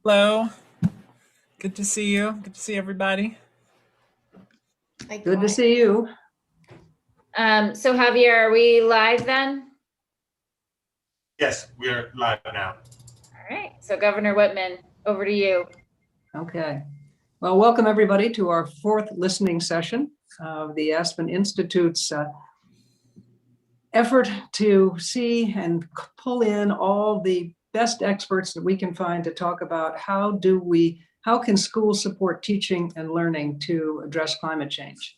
Hello, good to see you. Good to see everybody. Good to see you. So Javier, are we live then? Yes, we are live now. All right, so Governor Whitman, over to you. Okay. Well, welcome everybody to our fourth listening session of the Aspen Institute's effort to see and pull in all the best experts that we can find to talk about how can schools support teaching and learning to address climate change.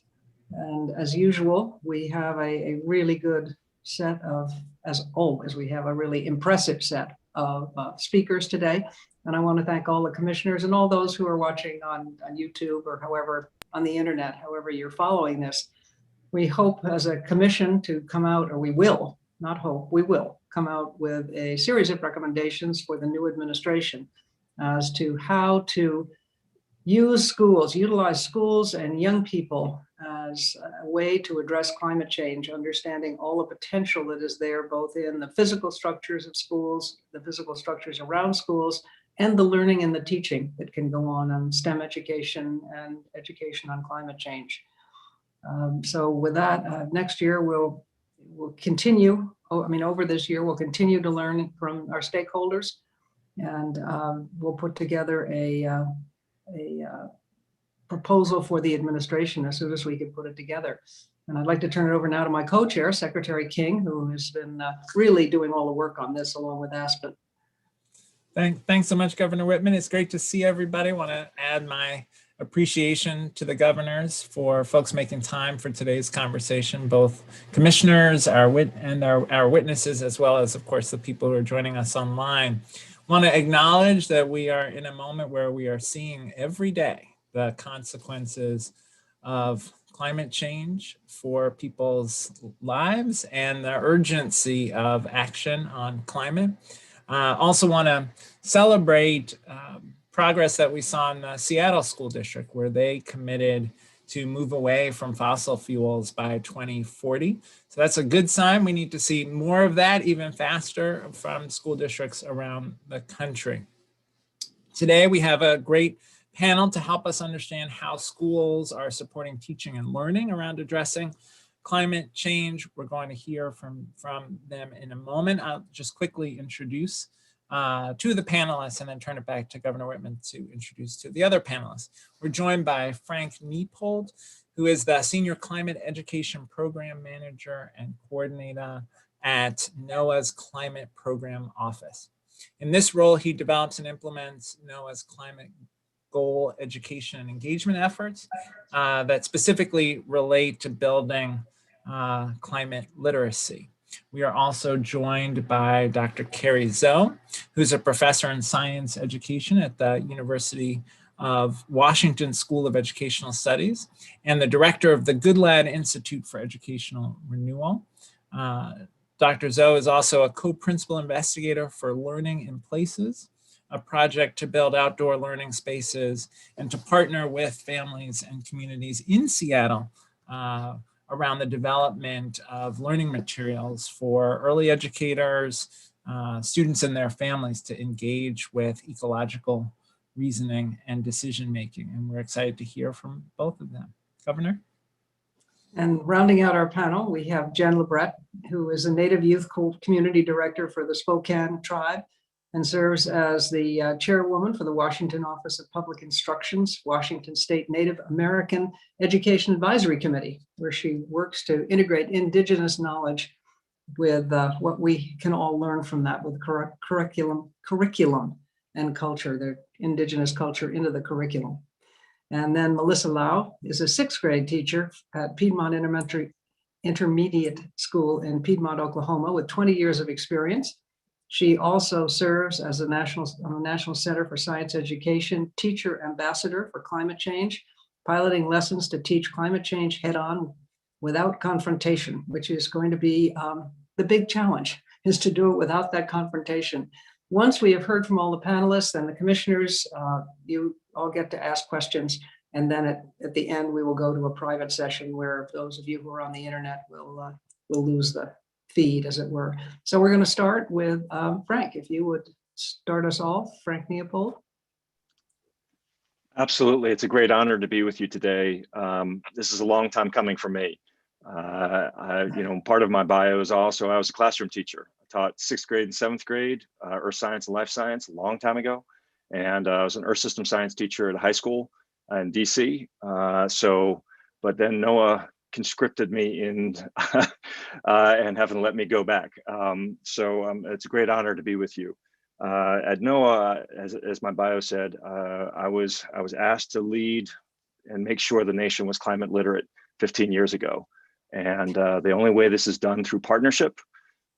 And as usual, we have a really good set of, as always, we have a really impressive set of speakers today. And I want to thank all the commissioners and all those who are watching on YouTube or however, on the internet, however you're following this. We hope as a commission to come out, or we will, not hope, we will come out with a series of recommendations for the new administration as to how to utilize schools and young people as a way to address climate change, understanding all the potential that is there, both in the physical structures of schools, the physical structures around schools, and the learning and the teaching that can go on STEM education and education on climate change. So with that, next year we'll continue, over this year, we'll continue to learn from our stakeholders, and we'll put together a proposal for the administration as soon as we can put it together. And I'd like to turn it over now to my co-chair, Secretary King, who has been really doing all the work on this along with Aspen. Thanks so much, Governor Whitman. It's great to see everybody. I want to add my appreciation to the governors for folks making time for today's conversation, both commissioners, our witnesses, as well as, of course, the people who are joining us online. I want to acknowledge that we are in a moment where we are seeing every day the consequences of climate change for people's lives and the urgency of action on climate. Also want to celebrate progress that we saw in the Seattle School District, where they committed to move away from fossil fuels by 2040. So that's a good sign. We need to see more of that even faster from school districts around the country. Today, we have a great panel to help us understand how schools are supporting teaching and learning around addressing climate change. We're going to hear from them in a moment. I'll just quickly introduce two of the panelists and then turn it back to Governor Whitman to introduce two of the other panelists. We're joined by Frank Niepold, who is the Senior Climate Education Program Manager and Coordinator at NOAA's Climate Program Office. In this role, he develops and implements NOAA's climate goal education and engagement efforts that specifically relate to building climate literacy. We are also joined by Dr. Carrie Zhou, who's a professor in science education at the University of Washington School of Educational Studies and the director of the Goodlad Institute for Educational Renewal. Dr. Zhou is also a co-principal investigator for Learning in Places, a project to build outdoor learning spaces and to partner with families and communities in Seattle around the development of learning materials for early educators, students and their families to engage with ecological reasoning and decision-making. And we're excited to hear from both of them. Governor? And rounding out our panel, we have Jen Labrette, who is a Native Youth Community Director for the Spokane Tribe and serves as the chairwoman for the Washington Office of Public Instruction's Washington State Native American Education Advisory Committee, where she works to integrate Indigenous knowledge with what we can all learn from that with curriculum and culture, the Indigenous culture into the curriculum. And then Melissa Lau is a 6th grade teacher at Piedmont Intermediate School in Piedmont, Oklahoma, with 20 years of experience. She also serves as the National Center for Science Education Teacher Ambassador for Climate Change, piloting lessons to teach climate change head-on without confrontation, which is going to be the big challenge, is to do it without that confrontation. Once we have heard from all the panelists and the commissioners, you all get to ask questions. And then at the end, we will go to a private session where those of you who are on the internet will lose the feed, as it were. So we're going to start with Frank. If you would start us off, Frank Niepold. Absolutely. It's a great honor to be with you today. This is a long time coming for me. Part of my bio is also I was a classroom teacher. I taught 6th grade and 7th grade, earth science and life science a long time ago. And I was an earth system science teacher at a high school in DC. But then Noah conscripted me in and haven't let me go back. It's a great honor to be with you. At NOAA, as my bio said, I was asked to lead and make sure the nation was climate literate 15 years ago. And the only way this is done through partnership,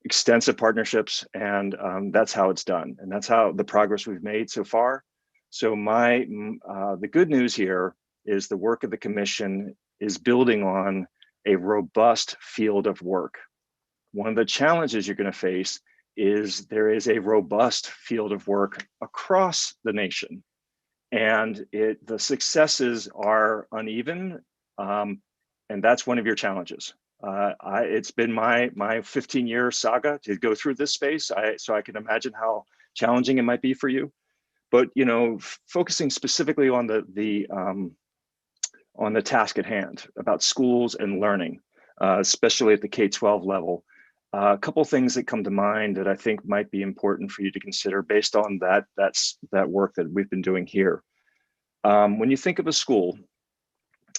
extensive partnerships, and that's how it's done. And that's how the progress we've made so far. So the good news here is the work of the commission is building on a robust field of work. One of the challenges you're going to face is there is a robust field of work across the nation, and the successes are uneven, and that's one of your challenges. It's been my 15-year saga to go through this space, so I can imagine how challenging it might be for you. But focusing specifically on the task at hand about schools and learning, especially at the K-12 level. A couple of things that come to mind that I think might be important for you to consider based on that work that we've been doing here. When you think of a school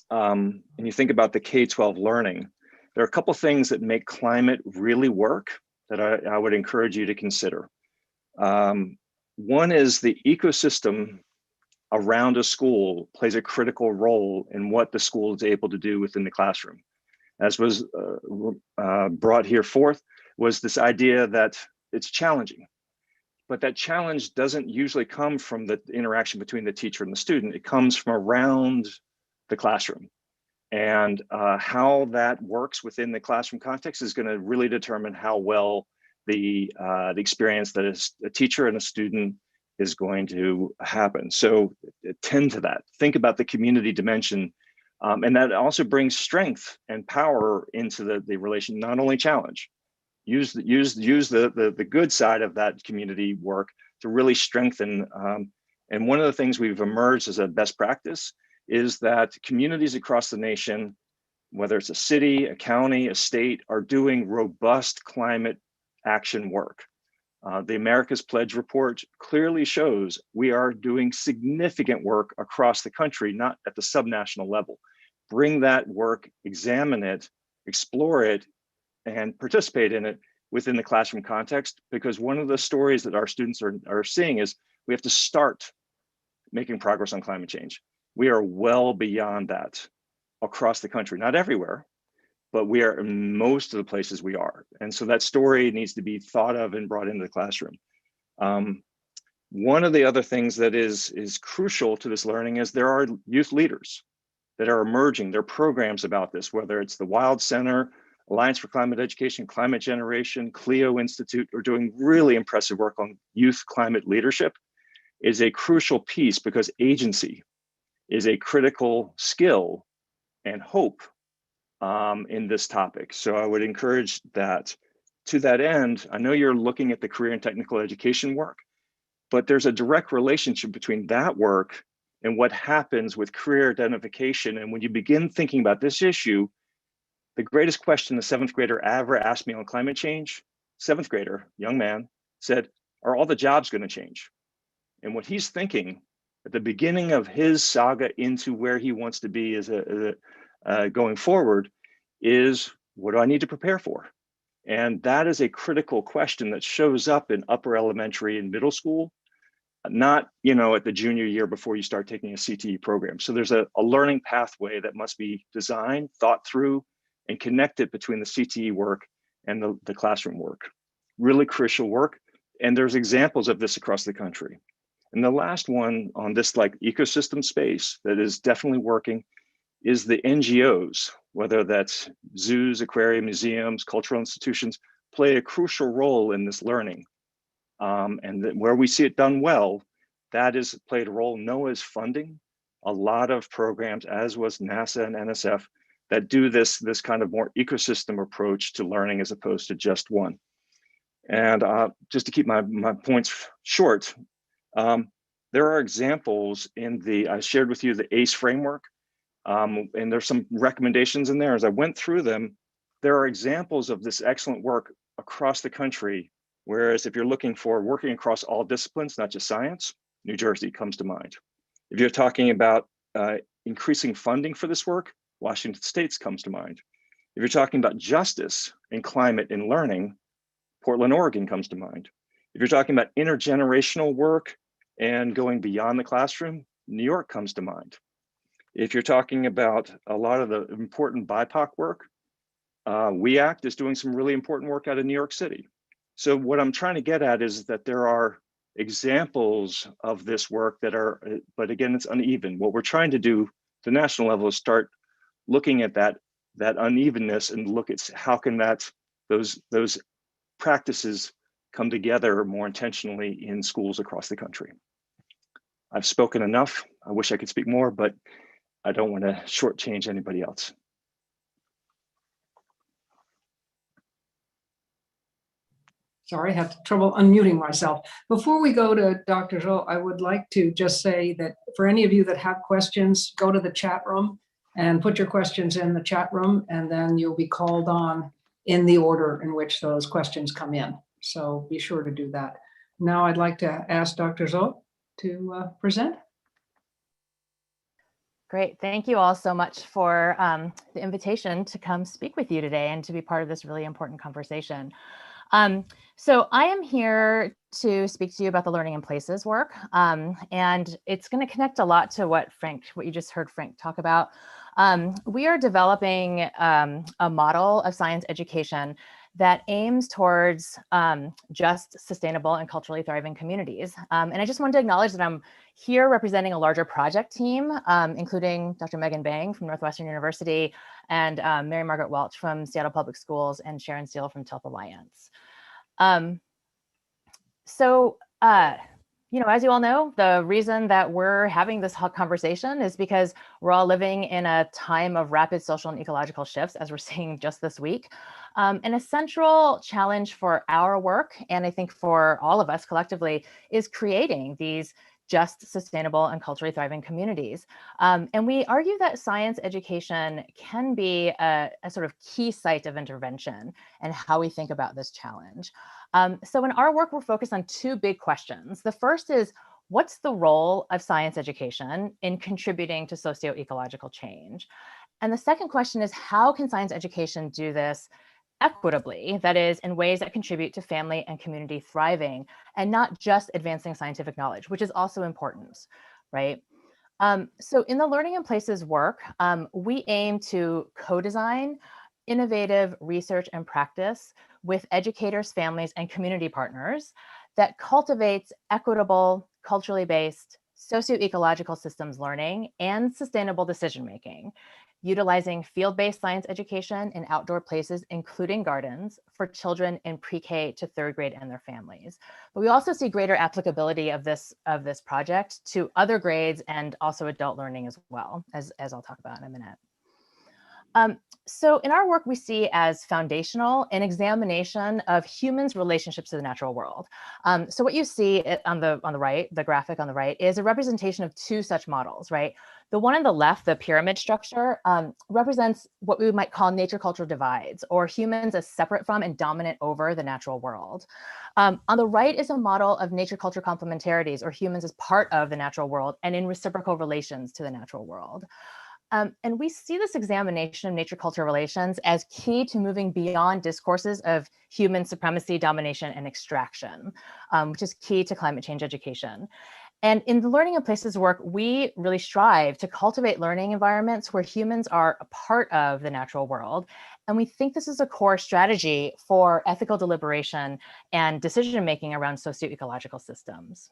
and you think about the K-12 learning, there are a couple of things that make climate really work that I would encourage you to consider. One is the ecosystem around a school plays a critical role in what the school is able to do within the classroom. As was brought here forth, was this idea that it's challenging. But that challenge doesn't usually come from the interaction between the teacher and the student. It comes from around the classroom. And how that works within the classroom context is going to really determine how well the experience that is a teacher and a student is going to happen. So tend to that. Think about the community dimension. And that also brings strength and power into the relation, not only challenge. Use the good side of that community work to really strengthen. And one of the things we've emerged as a best practice is that communities across the nation, whether it's a city, a county, a state, are doing robust climate action work. The America's Pledge report clearly shows we are doing significant work across the country, not at the subnational level. Bring that work, examine it, explore it, and participate in it within the classroom context, because one of the stories that our students are seeing is we have to start making progress on climate change. We are well beyond that across the country, not everywhere, but we are in most of the places we are. And so that story needs to be thought of and brought into the classroom. One of the other things that is crucial to this learning is there are youth leaders that are emerging. There are programs about this, whether it's the Wild Center, Alliance for Climate Education, Climate Generation, Clio Institute are doing really impressive work on youth climate leadership. Is a crucial piece because agency is a critical skill and hope in this topic. So I would encourage that. To that end, I know you're looking at the career and technical education work, but there's a direct relationship between that work and what happens with career identification. And when you begin thinking about this issue, the greatest question a 7th grader ever asked me on climate change, 7th grader, young man, said, are all the jobs going to change? And what he's thinking at the beginning of his saga into where he wants to be as going forward is, what do I need to prepare for? And that is a critical question that shows up in upper elementary and middle school, not at the junior year before you start taking a CTE program. So there's a learning pathway that must be designed, thought through, and connected between the CTE work and the classroom work. Really crucial work. And there's examples of this across the country. And the last one on this ecosystem space that is definitely working is the NGOs, whether that's zoos, aquarium, museums, cultural institutions, play a crucial role in this learning. And where we see it done well, that is played a role. NOAA is funding a lot of programs, as was NASA and NSF, that do this kind of more ecosystem approach to learning as opposed to just one. And just to keep my points short, There are examples in I shared with you the ACE framework, and there's some recommendations in there. As I went through them, there are examples of this excellent work across the country. Whereas if you're looking for working across all disciplines, not just science, New Jersey comes to mind. If you're talking about increasing funding for this work, Washington State comes to mind. If you're talking about justice and climate and learning, Portland, Oregon comes to mind. If you're talking about intergenerational work and going beyond the classroom, New York comes to mind. If you're talking about a lot of the important BIPOC work, We Act is doing some really important work out of New York City. So what I'm trying to get at is that there are examples of this work that are, but again, it's uneven. What we're trying to do at the national level is start looking at that unevenness and look at how can those practices come together more intentionally in schools across the country. I've spoken enough. I wish I could speak more, but I don't want to shortchange anybody else. Sorry, I had trouble unmuting myself. Before we go to Dr. Zhou, I would like to just say that for any of you that have questions, go to the chat room and put your questions in the chat room, and then you'll be called on in the order in which those questions come in. So be sure to do that. Now I'd like to ask Dr. Zhou to present. Great. Thank you all so much for the invitation to come speak with you today and to be part of this really important conversation. So I am here to speak to you about the Learning in Places work, and it's going to connect a lot to what you just heard Frank talk about. We are developing a model of science education that aims towards just, sustainable, and culturally thriving communities. And I just wanted to acknowledge that I'm here representing a larger project team, including Dr. Megan Bang from Northwestern University and Mary Margaret Welch from Seattle Public Schools and Sharon Steele from TELP Alliance. You know, as you all know, the reason that we're having this conversation is because we're all living in a time of rapid social and ecological shifts, as we're seeing just this week. And a central challenge for our work, and I think for all of us collectively, is creating these just, sustainable, and culturally thriving communities. And we argue that science education can be a sort of key site of intervention and how we think about this challenge. So in our work, we're focused on two big questions. The first is, what's the role of science education in contributing to socio-ecological change? And the second question is, how can science education do this equitably, that is, in ways that contribute to family and community thriving, and not just advancing scientific knowledge, which is also important, right? So in the Learning in Places work, we aim to co-design innovative research and practice with educators, families, and community partners that cultivates equitable, culturally based, socio-ecological systems learning and sustainable decision-making, utilizing field-based science education in outdoor places, including gardens, for children in pre-K to third grade and their families. But we also see greater applicability of this project to other grades and also adult learning as well, as I'll talk about in a minute. So in our work, we see as foundational an examination of humans' relationships to the natural world. So what you see on the right, the graphic on the right, is a representation of two such models, right? The one on the left, the pyramid structure, represents what we might call nature-culture divides, or humans as separate from and dominant over the natural world. On the right is a model of nature-culture complementarities, or humans as part of the natural world and in reciprocal relations to the natural world. And we see this examination of nature-culture relations as key to moving beyond discourses of human supremacy, domination, and extraction, which is key to climate change education. And in the Learning in Places work, we really strive to cultivate learning environments where humans are a part of the natural world. And we think this is a core strategy for ethical deliberation and decision-making around socio-ecological systems.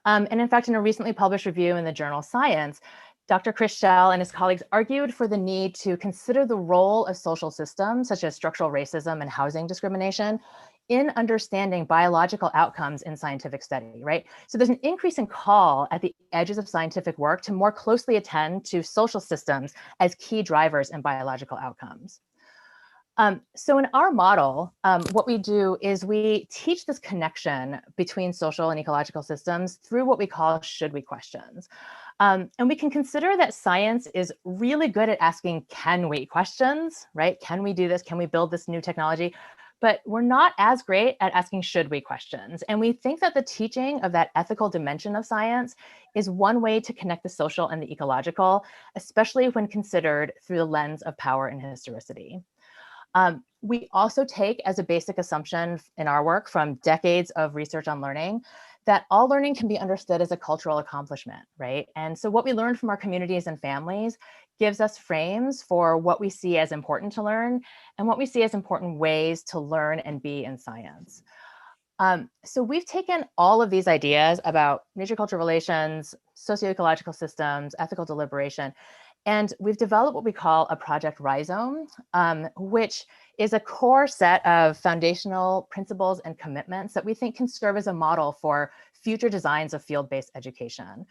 And in fact, in a recently published review in the journal Science, Dr. Chris Schell and his colleagues argued for the need to consider the role of social systems, such as structural racism and housing discrimination, in understanding biological outcomes in scientific study, right? So there's an increasing call at the edges of scientific work to more closely attend to social systems as key drivers in biological outcomes. So in our model, what we do is we teach this connection between social and ecological systems through what we call should we questions. And we can consider that science is really good at asking can we questions, right? Can we do this? Can we build this new technology? But we're not as great at asking should we questions. And we think that the teaching of that ethical dimension of science is one way to connect the social and the ecological, especially when considered through the lens of power and historicity. We also take as a basic assumption in our work from decades of research on learning that all learning can be understood as a cultural accomplishment, right? And so what we learn from our communities and families gives us frames for what we see as important to learn and what we see as important ways to learn and be in science. So we've taken all of these ideas about nature-culture relations, socio-ecological systems, ethical deliberation, and we've developed what we call a project rhizome, which is a core set of foundational principles and commitments that we think can serve as a model for future designs of field-based education.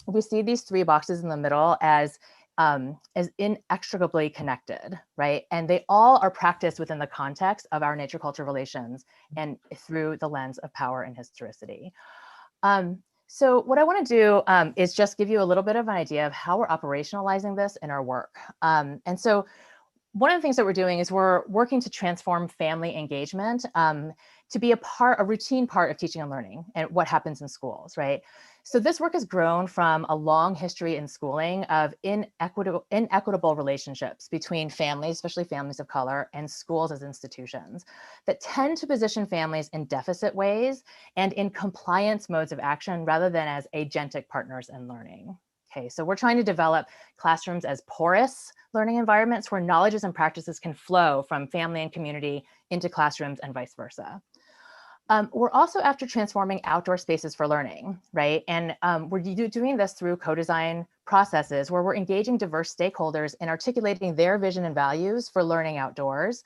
We see these three boxes in the middle as inextricably connected, right? And they all are practiced within the context of our nature-culture relations and through the lens of power and historicity. So what I want to do is just give you a little bit of an idea of how we're operationalizing this in our work. And so one of the things that we're doing is we're working to transform family engagement to be a routine part of teaching and learning and what happens in schools, right? So this work has grown from a long history in schooling of inequitable relationships between families, especially families of color, and schools as institutions that tend to position families in deficit ways and in compliance modes of action rather than as agentic partners in learning. Okay, so we're trying to develop classrooms as porous learning environments where knowledges and practices can flow from family and community into classrooms and vice versa. We're also after transforming outdoor spaces for learning, right? And we're doing this through co-design processes where we're engaging diverse stakeholders in articulating their vision and values for learning outdoors,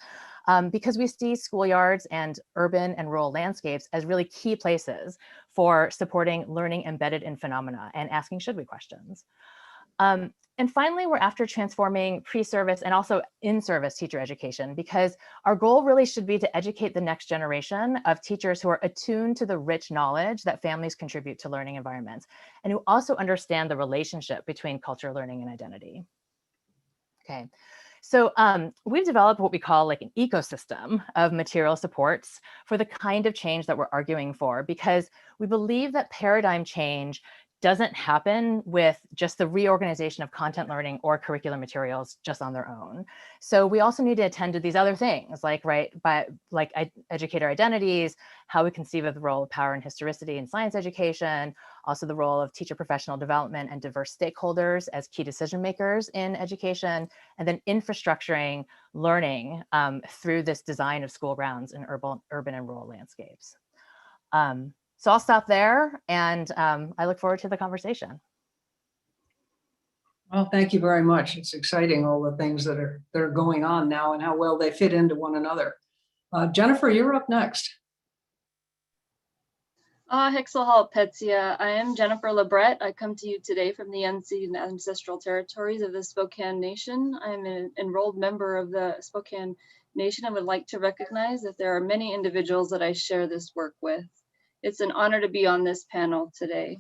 because we see schoolyards and urban and rural landscapes as really key places for supporting learning embedded in phenomena and asking should we questions. And finally, we're after transforming pre-service and also in-service teacher education, because our goal really should be to educate the next generation of teachers who are attuned to the rich knowledge that families contribute to learning environments and who also understand the relationship between culture, learning, and identity. Okay. So we've developed what we call like an ecosystem of material supports for the kind of change that we're arguing for, because we believe that paradigm change doesn't happen with just the reorganization of content learning or curricular materials just on their own. So we also need to attend to these other things like, educator identities, how we conceive of the role of power and historicity in science education, also the role of teacher professional development and diverse stakeholders as key decision makers in education, and then infrastructuring learning through this design of school grounds in urban and rural landscapes. So I'll stop there, and I look forward to the conversation. Well, thank you very much. It's exciting, all the things that are going on now and how well they fit into one another. Jennifer, you're up next. Hexelhal Petsia. I am Jennifer Labrette. I come to you today from the unceded ancestral territories of the Spokane Nation. I am an enrolled member of the Spokane Nation and would like to recognize that there are many individuals that I share this work with. It's an honor to be on this panel today.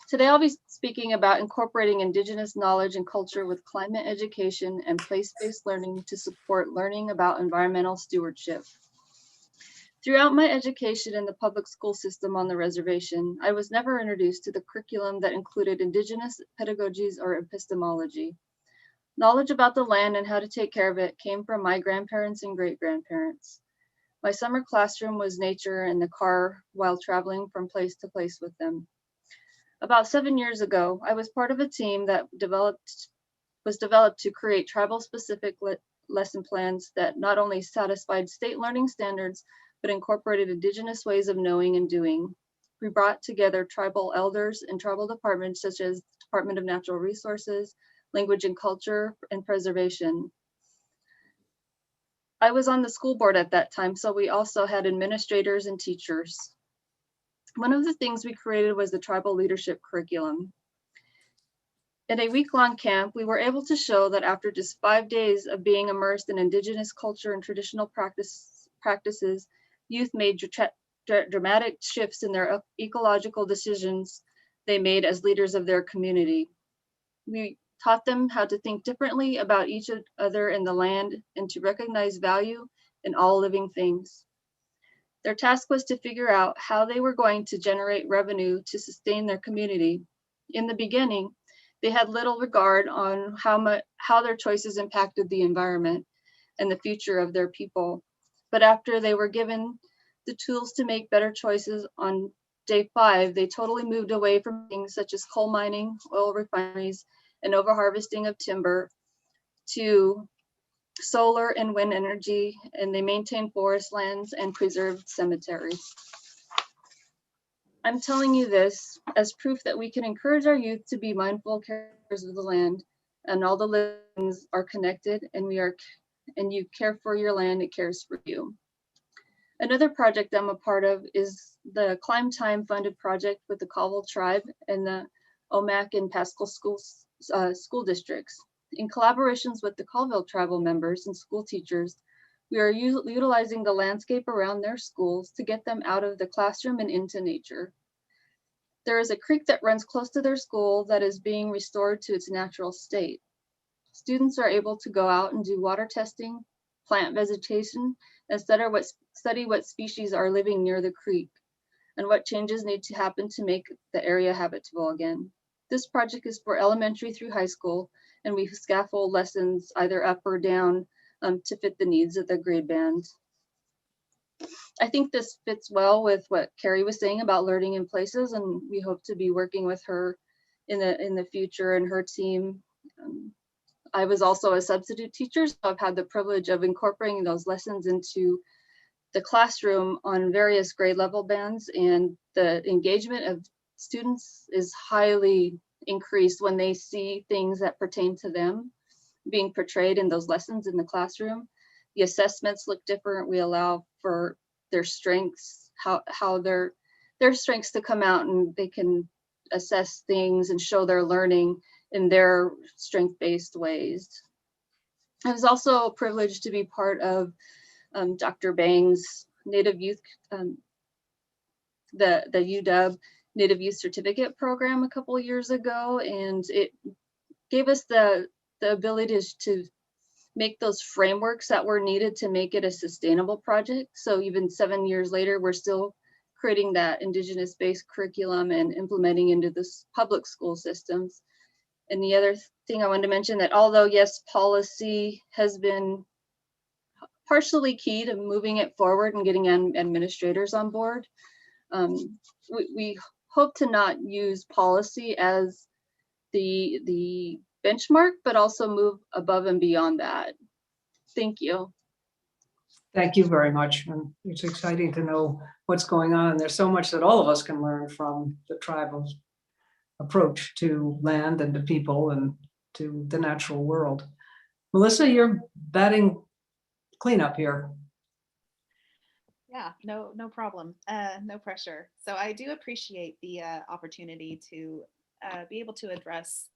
Today I'll be speaking about incorporating Indigenous knowledge and culture with climate education and place-based learning to support learning about environmental stewardship. Throughout my education in the public school system on the reservation, I was never introduced to the curriculum that included Indigenous pedagogies or epistemology. Knowledge about the land and how to take care of it came from my grandparents and great-grandparents. My summer classroom was nature in the car while traveling from place to place with them. About 7 years ago, I was part of a team that was developed to create tribal-specific lesson plans that not only satisfied state learning standards, but incorporated Indigenous ways of knowing and doing. We brought together tribal elders and tribal departments such as Department of Natural Resources, Language and Culture, and Preservation. I was on the school board at that time, so we also had administrators and teachers. One of the things we created was the tribal leadership curriculum. In a week-long camp, we were able to show that after just 5 days of being immersed in Indigenous culture and traditional practices, youth made dramatic shifts in their ecological decisions they made as leaders of their community. We taught them how to think differently about each other in the land and to recognize value in all living things. Their task was to figure out how they were going to generate revenue to sustain their community. In the beginning, they had little regard on how their choices impacted the environment and the future of their people. But after they were given the tools to make better choices on day 5, they totally moved away from things such as coal mining, oil refineries, and overharvesting of timber to solar and wind energy, and they maintained forest lands and preserved cemeteries. I'm telling you this as proof that we can encourage our youth to be mindful carers of the land, and all the livings are connected, and you care for your land, it cares for you. Another project I'm a part of is the Climb Time funded project with the Colville Tribe and the Omak and Pascal school districts. In collaborations with the Colville tribal members and school teachers, we are utilizing the landscape around their schools to get them out of the classroom and into nature. There is a creek that runs close to their school that is being restored to its natural state. Students are able to go out and do water testing, plant vegetation, and study what species are living near the creek and what changes need to happen to make the area habitable again. This project is for elementary through high school, and we scaffold lessons either up or down to fit the needs of the grade band. I think this fits well with what Carrie was saying about learning in places, and we hope to be working with her in the future and her team. I was also a substitute teacher, so I've had the privilege of incorporating those lessons into the classroom on various grade level bands, and the engagement of students is highly increased when they see things that pertain to them being portrayed in those lessons in the classroom. The assessments look different. We allow for their strengths, how their strengths to come out, and they can assess things and show their learning in their strength-based ways. I was also privileged to be part of Dr. Bang's Native Youth, the UW Native Youth Certificate Program a couple of years ago, and it gave us the ability to make those frameworks that were needed to make it a sustainable project. So even 7 years later, we're still creating that Indigenous-based curriculum and implementing into the public school systems. And the other thing I wanted to mention, that although yes, policy has been partially key to moving it forward and getting administrators on board, we hope to not use policy as the benchmark, but also move above and beyond that. Thank you. Thank you very much. And it's exciting to know what's going on. There's so much that all of us can learn from the tribal approach to land and to people and to the natural world. Melissa, you're batting cleanup here. Yeah, no problem. No pressure. So I do appreciate the opportunity to be able to address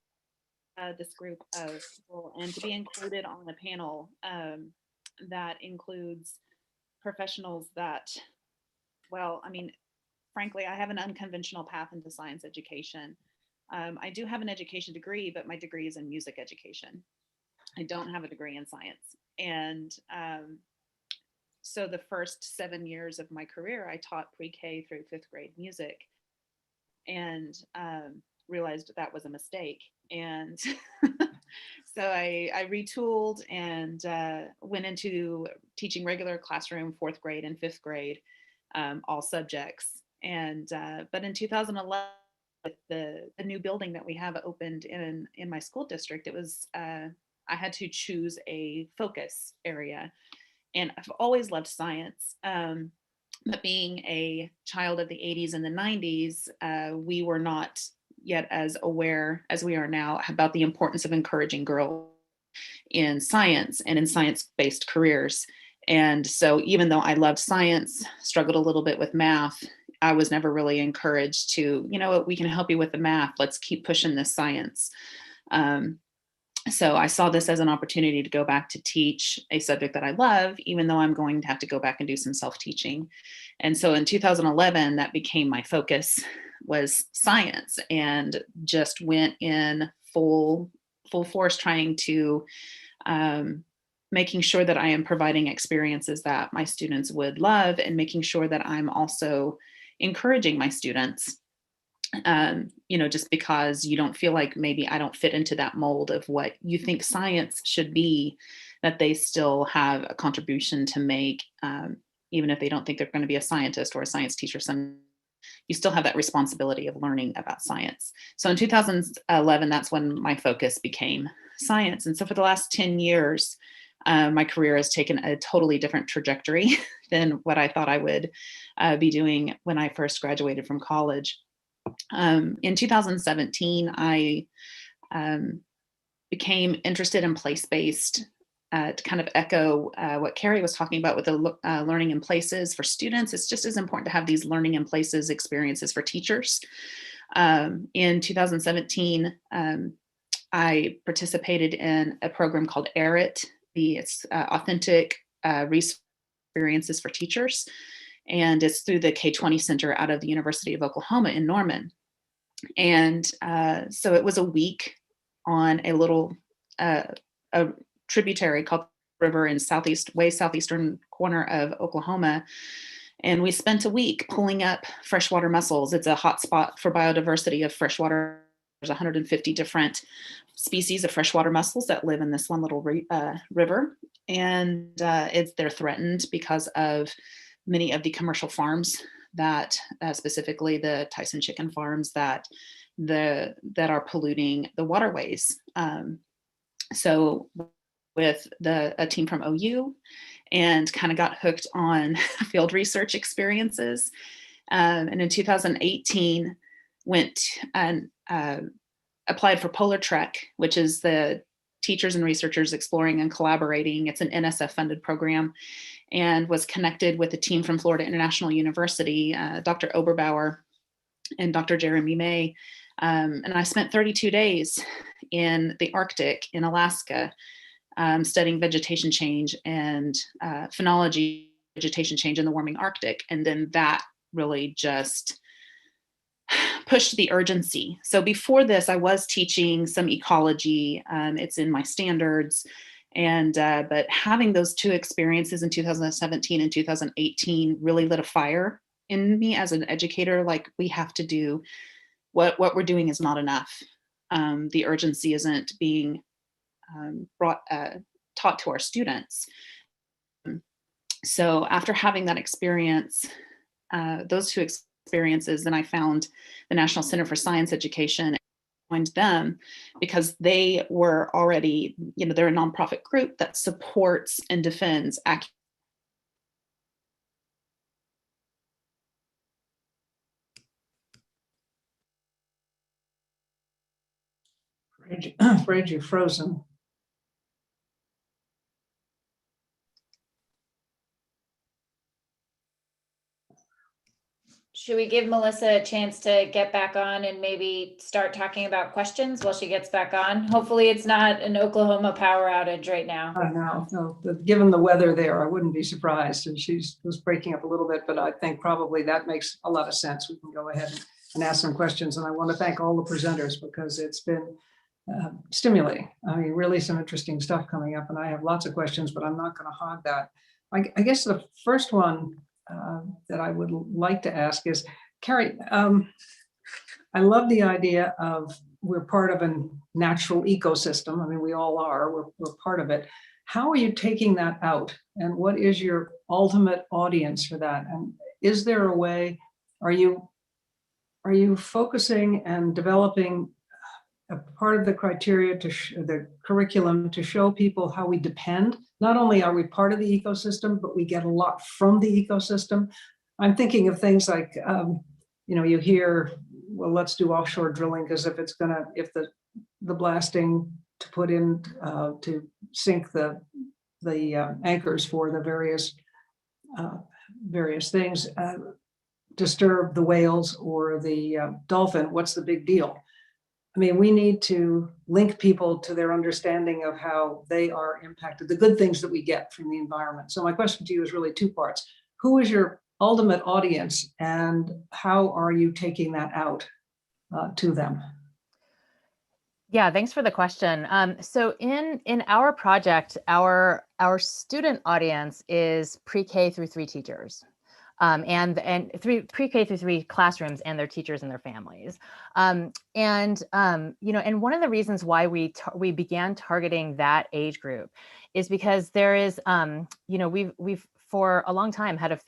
this group of people and to be included on a panel that includes professionals that, well, I mean, frankly, I have an unconventional path into science education. I do have an education degree, but my degree is in music education. I don't have a degree in science. And so the first 7 years of my career, I taught pre-K through 5th grade music, and realized that was a mistake. And so I retooled and went into teaching regular classroom 4th grade and 5th grade, all subjects. And but in 2011, with the new building that we have opened in my school district, it was I had to choose a focus area. And I've always loved science. But being a child of the 80s and the 90s, we were not yet as aware as we are now about the importance of encouraging girls in science and in science-based careers. And so even though I loved science, struggled a little bit with math, I was never really encouraged to, you know what, we can help you with the math. Let's keep pushing this science. So I saw this as an opportunity to go back to teach a subject that I love, even though I'm going to have to go back and do some self-teaching. And so in 2011, that became my focus, was science, and just went in full force trying to making sure that I am providing experiences that my students would love, and making sure that I'm also encouraging my students. Just because you don't feel like maybe I don't fit into that mold of what you think science should be, that they still have a contribution to make, even if they don't think they're going to be a scientist or a science teacher. You still have that responsibility of learning about science. So in 2011, that's when my focus became science. And so for the last 10 years, my career has taken a totally different trajectory than what I thought I would be doing when I first graduated from college. In 2017, I became interested in place-based, to kind of echo what Carrie was talking about with the learning in places for students. It's just as important to have these learning in places experiences for teachers. In 2017, I participated in a program called ARIT, it's Authentic Research Experiences for Teachers. And it's through the K-20 Center out of the University of Oklahoma in Norman. And so it was a week on a little a tributary called River in southeastern corner of Oklahoma. And we spent a week pulling up freshwater mussels. It's a hotspot for biodiversity of freshwater. There's 150 different species of freshwater mussels that live in this one little river. And they're threatened because of many of the commercial farms that, specifically the Tyson chicken farms that are polluting the waterways. So with a team from OU, and kind of got hooked on field research experiences. And in 2018, went and applied for Polar Trek, which is the teachers and researchers exploring and collaborating. It's an NSF funded program, and was connected with a team from Florida International University, Dr. Oberbauer and Dr. Jeremy May. And I spent 32 days in the Arctic in Alaska, studying vegetation change and phenology vegetation change in the warming Arctic. And then that really just pushed the urgency. So before this, I was teaching some ecology. It's in my standards. But having those two experiences in 2017 and 2018 really lit a fire in me as an educator. Like, we have to do what we're doing is not enough. The urgency isn't being taught to our students. So after having that experience, those two experiences, then I found the National Center for Science Education, and joined them because they were already, they're a nonprofit group that supports and defends accurate. Afraid you're frozen. Should we give Melissa a chance to get back on and maybe start talking about questions while she gets back on? Hopefully it's not an Oklahoma power outage right now. No, given the weather there, I wouldn't be surprised. And she was breaking up a little bit, but I think probably that makes a lot of sense. We can go ahead and ask some questions. And I want to thank all the presenters because it's been stimulating. I mean, really some interesting stuff coming up, and I have lots of questions, but I'm not going to hog that. I guess the first one that I would like to ask is, Carrie, I love the idea of we're part of a natural ecosystem. I mean, we all are, we're part of it. How are you taking that out? And what is your ultimate audience for that? And is there a way, are you focusing and developing a part of the criteria to the curriculum to show people how we depend? Not only are we part of the ecosystem, but we get a lot from the ecosystem. I'm thinking of things like, you hear, well, let's do offshore drilling because if the blasting to put in to sink the anchors for the various things disturb the whales or the dolphin, what's the big deal? I mean, we need to link people to their understanding of how they are impacted, the good things that we get from the environment. So my question to you is really two parts. Who is your ultimate audience, and how are you taking that out to them? Yeah, thanks for the question. So in our project, our student audience is pre-K through 3 teachers. And pre-K through 3 classrooms and their teachers and their families. And one of the reasons why we began targeting that age group is because there is, we've for a long time had a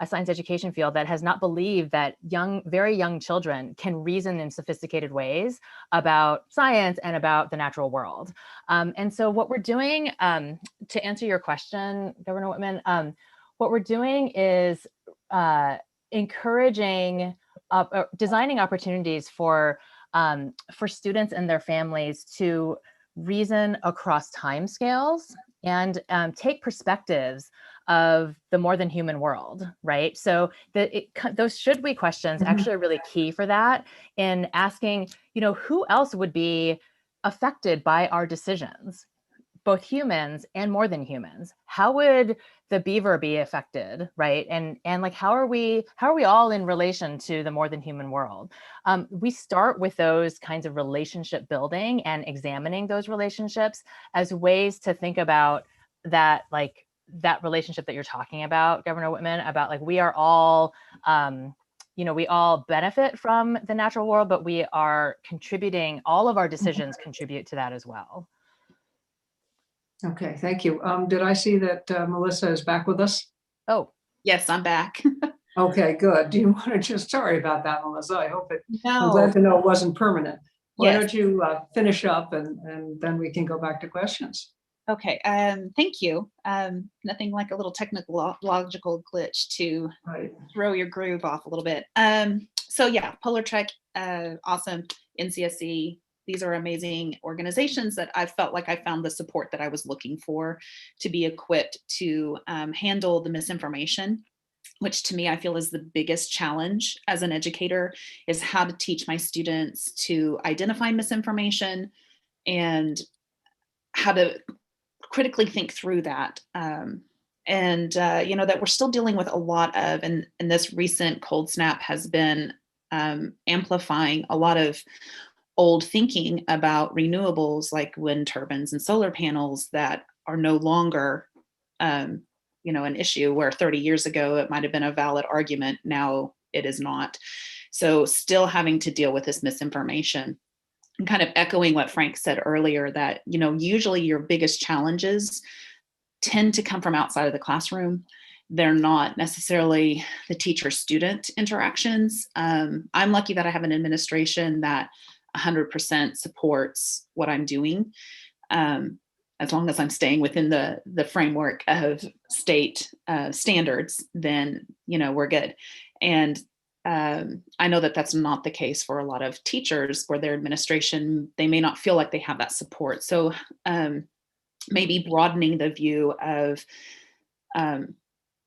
science education field that has not believed that very young children can reason in sophisticated ways about science and about the natural world. And so what we're doing, to answer your question, Governor Whitman, what we're doing is encouraging, designing opportunities for students and their families to reason across timescales and take perspectives of the more than human world, right? So those should we questions actually are really key for that, in asking, who else would be affected by our decisions, both humans and more than humans? How would the beaver be affected, right? And like, how are we all in relation to the more than human world? We start with those kinds of relationship building and examining those relationships as ways to think about that, like that relationship that you're talking about, Governor Whitman, about like, we are all, we all benefit from the natural world, but we are contributing, all of our decisions contribute to that as well. Okay, thank you. Did I see that Melissa is back with us? Oh, Yes, I'm back. Okay, good. Do you want to just, sorry about that, Melissa. I hope I'm No. glad to know it wasn't permanent. Why Yes. don't you finish up and then we can go back to questions. Okay, thank you. Nothing like a little technological glitch to throw your groove off a little bit. So yeah, Polar Trek, awesome. NCSC, these are amazing organizations that I felt like I found the support that I was looking for to be equipped to handle the misinformation, which to me I feel is the biggest challenge as an educator, is how to teach my students to identify misinformation and how to critically think through that. That we're still dealing with a lot of, and this recent cold snap has been amplifying a lot of old thinking about renewables like wind turbines and solar panels that are no longer an issue, where 30 years ago it might have been a valid argument. Now it is not. So still having to deal with this misinformation. And kind of echoing what Frank said earlier, that usually your biggest challenges tend to come from outside of the classroom. They're not necessarily the teacher-student interactions. I'm lucky that I have an administration that 100% supports what I'm doing, as long as I'm staying within the framework of state standards. Then we're good. And I know that that's not the case for a lot of teachers, where their administration, they may not feel like they have that support. So maybe broadening the view of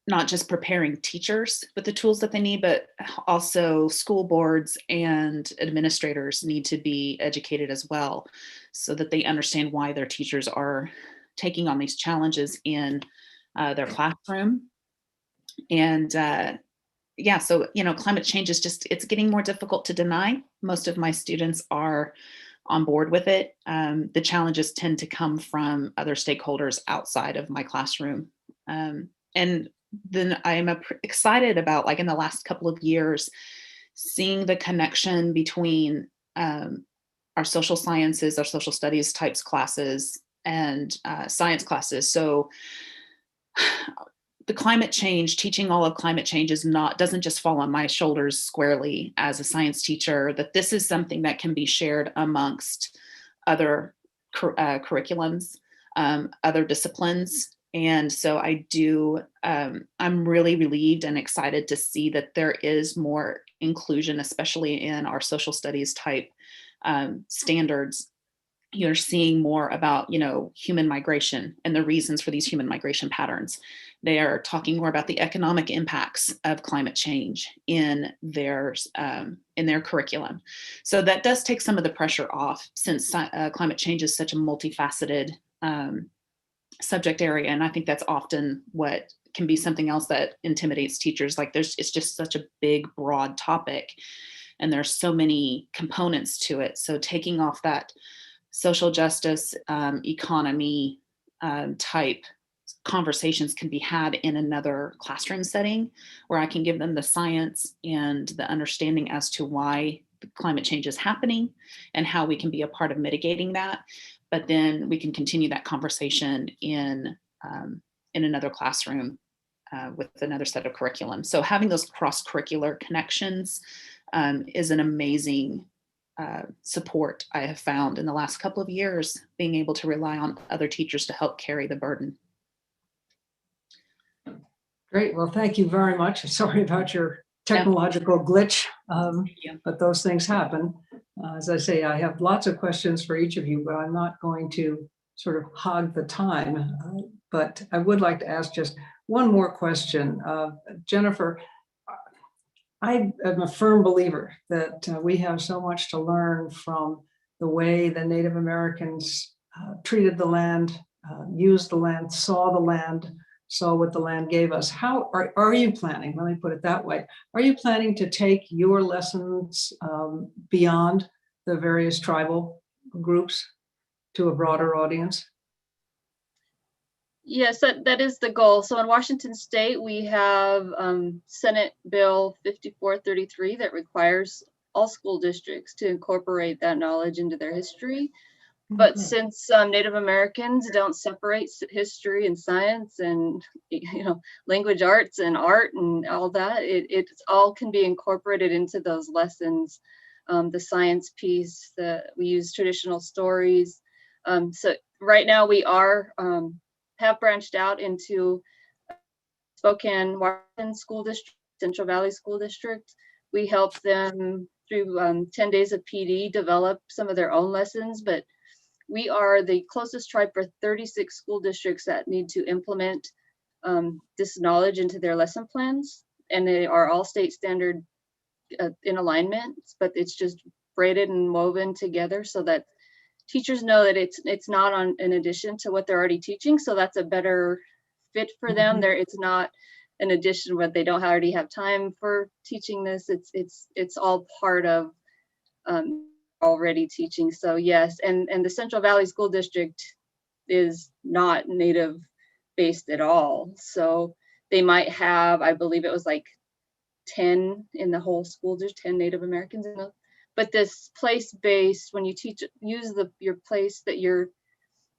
not just preparing teachers with the tools that they need, but also school boards and administrators need to be educated as well, so that they understand why their teachers are taking on these challenges in their classroom. And so climate change is just, it's getting more difficult to deny. Most of my students are on board with it. The challenges tend to come from other stakeholders outside of my classroom. And then I am excited about, like, in the last couple of years, seeing the connection between our social sciences, our social studies types classes, and science classes. So the climate change, teaching all of climate change doesn't just fall on my shoulders squarely as a science teacher, that this is something that can be shared amongst other curriculums, other disciplines. And so I'm really relieved and excited to see that there is more inclusion, especially in our social studies type standards, you're seeing more about, human migration and the reasons for these human migration patterns. They are talking more about the economic impacts of climate change in their curriculum. So that does take some of the pressure off, since climate change is such a multifaceted subject area. And I think that's often what can be something else that intimidates teachers. Like it's just such a big, broad topic, and there's so many components to it. So taking off that social justice, economy type conversations can be had in another classroom setting, where I can give them the science and the understanding as to why climate change is happening and how we can be a part of mitigating that. But then we can continue that conversation in another classroom with another set of curriculum. So having those cross-curricular connections is an amazing support I have found in the last couple of years, being able to rely on other teachers to help carry the burden. Great. Well, thank you very much. Sorry about your technological glitch, but those things happen. As I say, I have lots of questions for each of you, but I'm not going to sort of hog the time. But I would like to ask just one more question. Jennifer, I am a firm believer that we have so much to learn from the way the Native Americans treated the land, used the land, saw what the land gave us. How are you planning, let me put it that way, are you planning to take your lessons beyond the various tribal groups to a broader audience? Yes, that is the goal. So in Washington State, we have Senate Bill 5433 that requires all school districts to incorporate that knowledge into their history. But since Native Americans don't separate history and science and language arts and art and all that, it all can be incorporated into those lessons. The science piece, we use traditional stories. So right now we have branched out into Spokane, Washington School District, Central Valley School District. We help them through 10 days of PD develop some of their own lessons, but we are the closest tribe for 36 school districts that need to implement this knowledge into their lesson plans. And they are all state standard in alignment, but it's just braided and woven together so that teachers know that it's not in addition to what they're already teaching. So that's a better fit for them. It's not an addition, but they don't already have time for teaching this. It's all part of already teaching. So yes, and the Central Valley School District is not Native based at all. So they might have, I believe it was like 10 in the whole school district, 10 Native Americans in the, but this place-based, when you use your place that you're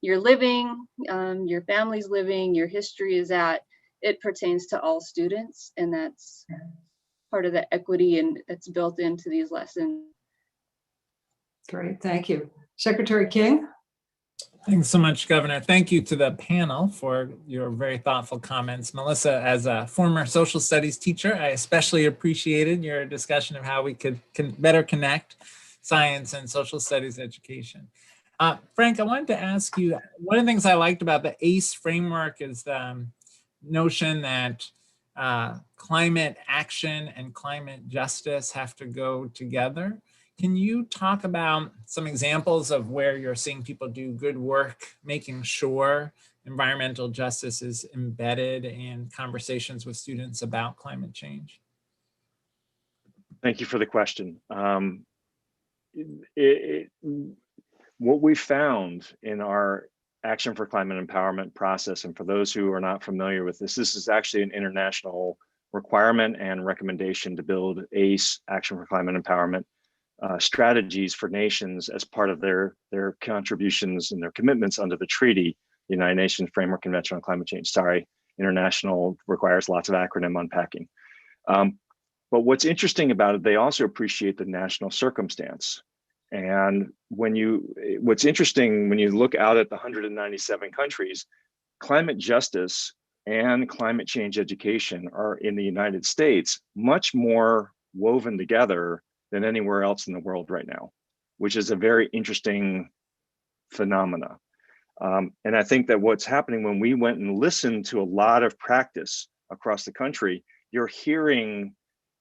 living, your family's living, your history is at, it pertains to all students, and that's part of the equity and that's built into these lessons. Great, thank you. Secretary King? Thanks so much, Governor. Thank you to the panel for your very thoughtful comments. Melissa, as a former social studies teacher, I especially appreciated your discussion of how we could better connect science and social studies education. Frank, I wanted to ask you, one of the things I liked about the ACE framework is the notion that climate action and climate justice have to go together. Can you talk about some examples of where you're seeing people do good work, making sure environmental justice is embedded in conversations with students about climate change? Thank you for the question. What we found in our Action for Climate Empowerment process, and for those who are not familiar with this is actually an international requirement and recommendation to build ACE, Action for Climate Empowerment, strategies for nations as part of their contributions and their commitments under the treaty, the United Nations Framework Convention on Climate Change. Sorry, international requires lots of acronym unpacking. But what's interesting about it, they also appreciate the national circumstance. And what's interesting when you look out at the 197 countries, climate justice and climate change education are in the United States much more woven together than anywhere else in the world right now, which is a very interesting phenomena. And I think that what's happening when we went and listened to a lot of practice across the country, you're hearing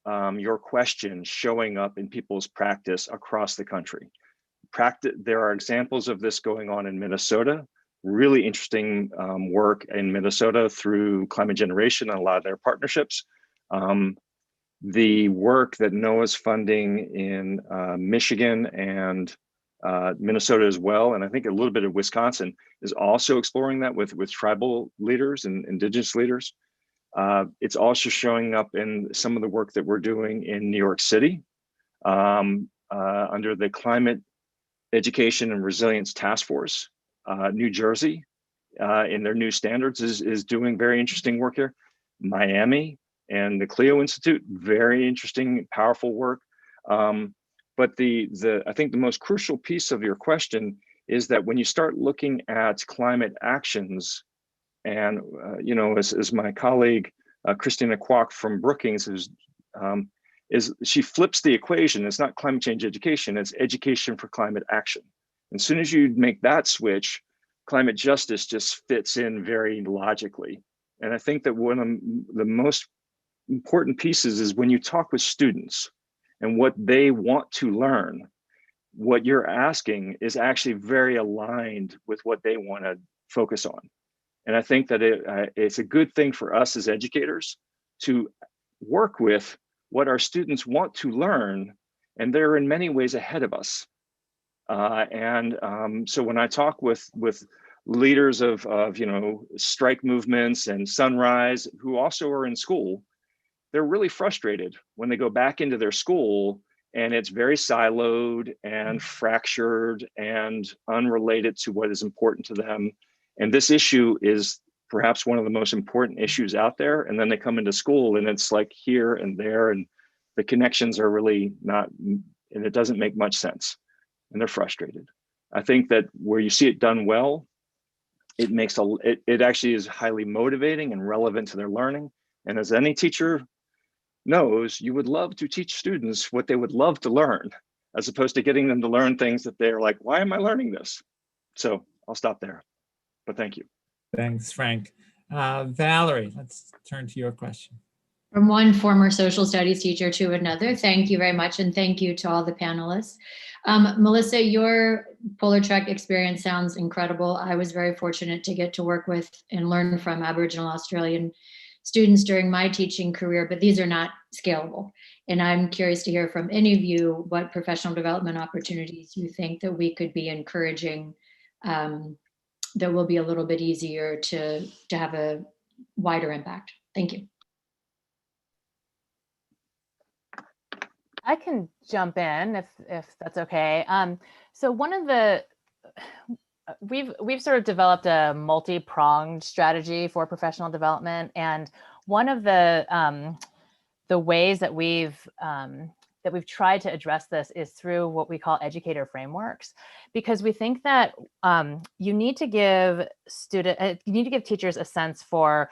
your questions showing up in people's practice across the country. There are examples of this going on in Minnesota, really interesting work in Minnesota through Climate Generation and a lot of their partnerships. The work that NOAA's funding in Michigan and Minnesota as well, and I think a little bit of Wisconsin, is also exploring that with tribal leaders and indigenous leaders. It's also showing up in some of the work that we're doing in New York City under the Climate Education and Resilience Task Force. New Jersey, in their new standards, is doing very interesting work here. Miami and the Clio Institute, very interesting, powerful work. But I think the most crucial piece of your question is that when you start looking at climate actions, and as my colleague Christina Kwok from Brookings she flips the equation. It's not climate change education, it's education for climate action. As soon as you make that switch, climate justice just fits in very logically. And I think that one of the most important pieces is when you talk with students and what they want to learn, what you're asking is actually very aligned with what they want to focus on. And I think that it's a good thing for us as educators to work with what our students want to learn, and they're in many ways ahead of us. So when I talk with leaders of strike movements and Sunrise, who also are in school, they're really frustrated when they go back into their school and it's very siloed and fractured and unrelated to what is important to them. And this issue is perhaps one of the most important issues out there. And then they come into school and it's like here and there, and the connections are really not, and it doesn't make much sense. And they're frustrated. I think that where you see it done well, it actually is highly motivating and relevant to their learning. And as any teacher knows, you would love to teach students what they would love to learn, as opposed to getting them to learn things that they're like, why am I learning this? So I'll stop there, but thank you. Thanks, Frank. Valerie, let's turn to your question. From one former social studies teacher to another, thank you very much, and thank you to all the panelists. Melissa, your Polar Trek experience sounds incredible. I was very fortunate to get to work with and learn from Aboriginal Australian students during my teaching career, but these are not scalable. And I'm curious to hear from any of you what professional development opportunities you think that we could be encouraging that will be a little bit easier to have a wider impact. Thank you. I can jump in if that's okay. So one of the, we've sort of developed a multi-pronged strategy for professional development, and one of the ways that we've tried to address this is through what we call educator frameworks, because we think that you need to give teachers a sense for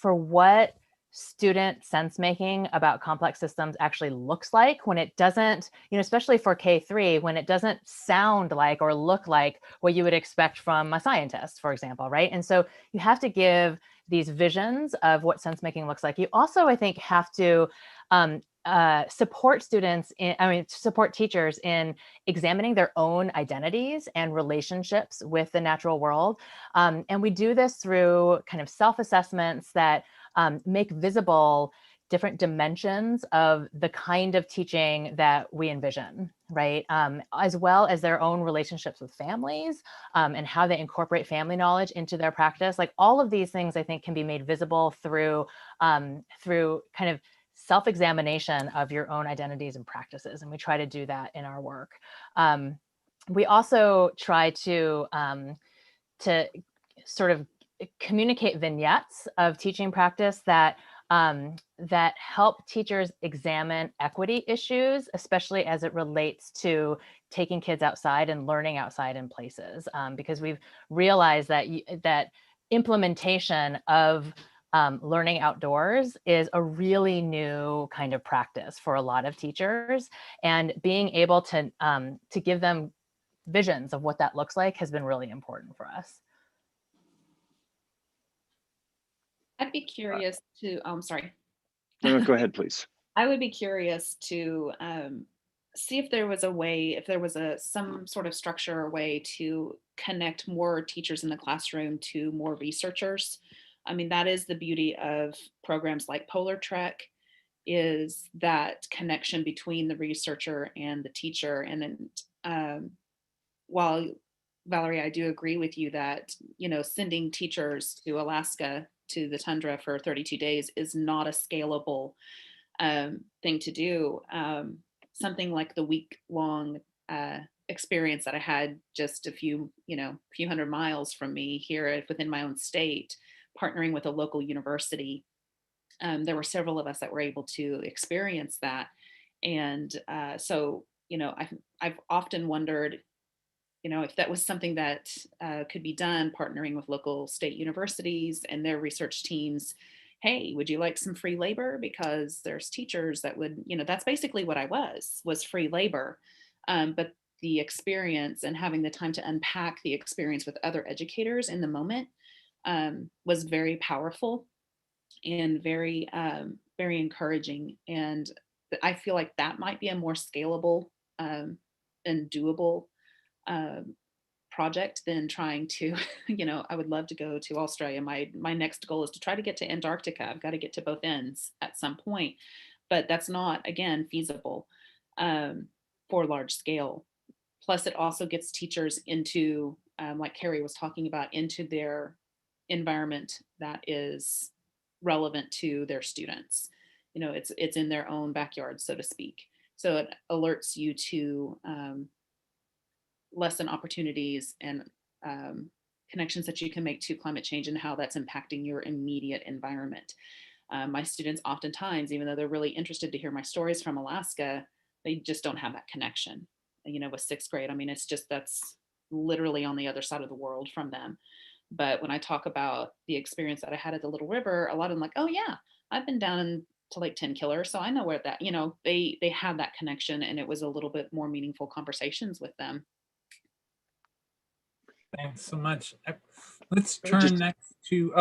what student sense making about complex systems actually looks like when it doesn't, especially for K3, when it doesn't sound like or look like what you would expect from a scientist, for example, right? And so you have to give these visions of what sense making looks like. You also, I think, have to support teachers in examining their own identities and relationships with the natural world. And we do this through kind of self-assessments that make visible different dimensions of the kind of teaching that we envision, right? As well as their own relationships with families and how they incorporate family knowledge into their practice. Like all of these things, I think, can be made visible through kind of self-examination of your own identities and practices. And we try to do that in our work. We also try to sort of communicate vignettes of teaching practice that help teachers examine equity issues, especially as it relates to taking kids outside and learning outside in places, because we've realized that implementation of learning outdoors is a really new kind of practice for a lot of teachers, and being able to give them visions of what that looks like has been really important for us. I'd be curious to, sorry. No, go ahead, please. I would be curious to see if there was a way, if there was some sort of structure or way to connect more teachers in the classroom to more researchers. I mean, that is the beauty of programs like Polar Trek, is that connection between the researcher and the teacher. And then while Valerie, I do agree with you that, you know, sending teachers to Alaska, to the tundra for 32 days is not a scalable thing to do. Something like the week-long experience that I had just a few hundred miles from me here within my own state, partnering with a local university. There were several of us that were able to experience that. And so, you know, I've often wondered, you know, if that was something that could be done, partnering with local state universities and their research teams. Hey, would you like some free labor? Because there's teachers that would, you know, that's basically what I was free labor. But the experience and having the time to unpack the experience with other educators in the moment was very powerful and very, very encouraging. And I feel like that might be a more scalable and doable project than trying to, you know, I would love to go to Australia. My next goal is to try to get to Antarctica. I've got to get to both ends at some point, but that's not, again, feasible for large scale. Plus it also gets teachers into, like Carrie was talking about, into their environment that is relevant to their students. You know, it's in their own backyard, so to speak. So it alerts you to lesson opportunities and connections that you can make to climate change and how that's impacting your immediate environment. My students oftentimes, even though they're really interested to hear my stories from Alaska, they just don't have that connection. You know, with sixth grade, I mean, it's just, that's literally on the other side of the world from them. But when I talk about the experience that I had at the Little River, a lot of them like, oh yeah, I've been down to Lake Tenkiller, so I know where that, you know, they had that connection, and it was a little bit more meaningful conversations with them. Thanks so much. Let's turn next to,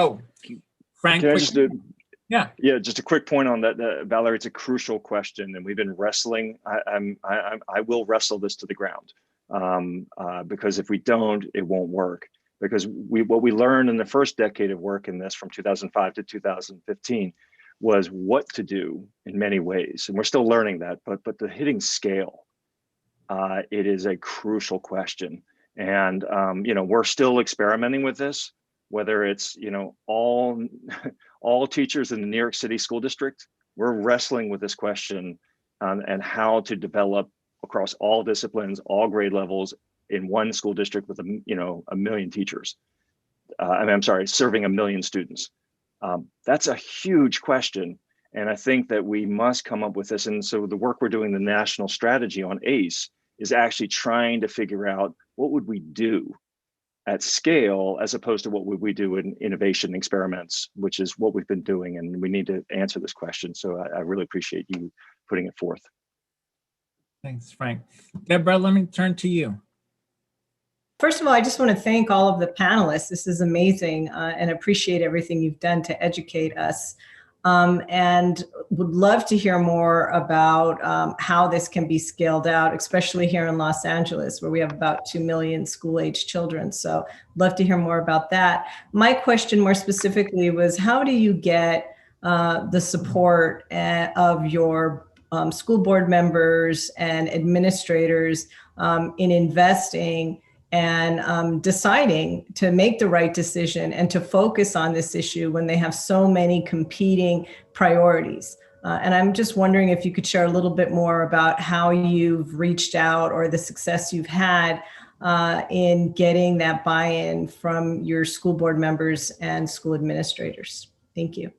Frank. Can I just do, yeah, just a quick point on that, Valerie. It's a crucial question, and we've been wrestling. I will wrestle this to the ground because if we don't, it won't work. Because what we learned in the first decade of work in this, from 2005 to 2015, was what to do in many ways, and we're still learning that. But the hitting scale, it is a crucial question, and you know, we're still experimenting with this. Whether it's, you know, all teachers in the New York City school district, we're wrestling with this question and how to develop across all disciplines, all grade levels in one school district with a million teachers. I'm sorry, serving 1 million students. That's a huge question. And I think that we must come up with this. And so the work we're doing, the national strategy on ACE, is actually trying to figure out what would we do at scale, as opposed to what would we do in innovation experiments, which is what we've been doing. And we need to answer this question. So I really appreciate you putting it forth. Thanks, Frank. Deborah, let me turn to you. First of all, I just want to thank all of the panelists. This is amazing, and appreciate everything you've done to educate us. And would love to hear more about how this can be scaled out, especially here in Los Angeles, where we have about 2 million school-age children. So love to hear more about that. My question more specifically was, how do you get the support of your school board members and administrators in investing and deciding to make the right decision and to focus on this issue when they have so many competing priorities? And I'm just wondering if you could share a little bit more about how you've reached out or the success you've had in getting that buy-in from your school board members and school administrators. Thank you.